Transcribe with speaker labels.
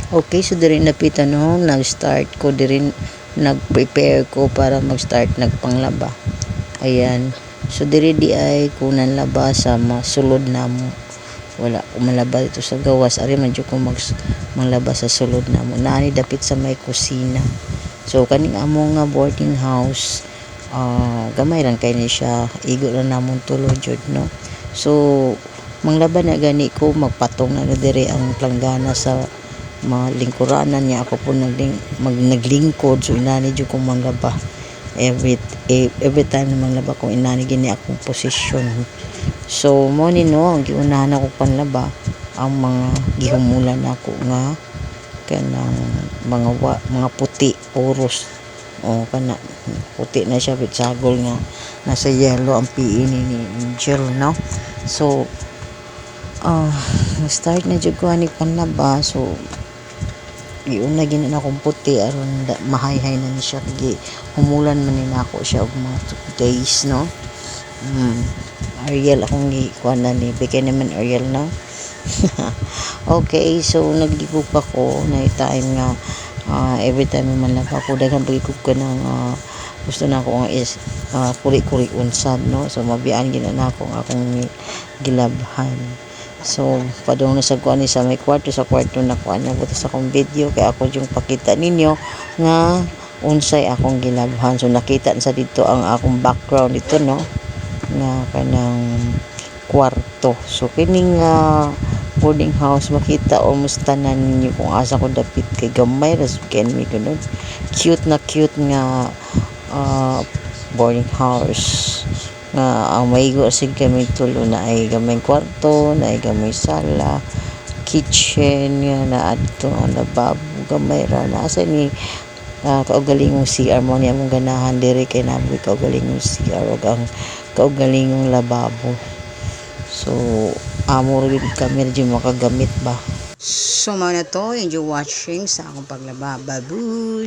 Speaker 1: Okay, so diri napita no, nag-start ko diri, nag-prepare ko para mag-start nagpanglaba. Ayan. So diri di ay kunan laba sa masulod namo. Wala ko malaba dito sa gawas. Ari man jud ko manglaba sa sulod namo. Naani dapit sa may kusina. So kaning amo nga boarding house, gamay lang kay ni siya. Igo lang namon tulo jud no. So manglaba na gani ko, magpatong na diri ang planggana sa mga lingkuranan niya. Ako po naglingkod, so inani jud kong manglaba every time na manglaba ko, inani gini akong posisyon. So mo ni no, ang giunahan ako panlaba ang mga gihumulan ako nga kanang mga puti oros, o kana puti na siya bitsagol nga nasa yellow ang PE ni Angel no. So start na jud ko ani panlaba. So giuna gina na akong puti aron mahayhay na ni siya, gi humulan man ni nako siya og mga 2 days no. Ariel akong gikuan na ni bigay naman Ariel no. Okay, so nagligog pa ko na time nga every time man lang ako daghang pagigog ka ng gusto na ako nga is kuri-kuri unsad no. So mabiyaan gina na ako nga akong gilabhan. So padung na sa kuan ni sa may kwarto, sa kwarto na kuan na butas akong video kay ako yung pakita ninyo nga unsay akong gilabhan. So nakita sa dito ang akong background dito no, nga kanang kwarto. So kining boarding house makita almost tanan ninyo kung asa ko dapit kay gamay ras ken mi kuno. Cute na cute nga boarding house nga ang maigo sig kami tulo, na ay gamay kwarto, na ay gamay sala, kitchen nga na adto ang lababo gamay ra na asa ni kaugalingong CR mo niya mong ganahan diri kay naboy kaugalingong CR ug ang kaugalingong lababo. So amo rin kami rin makagamit ba. So mao na to, enjoy watching sa akong paglaba. Babush!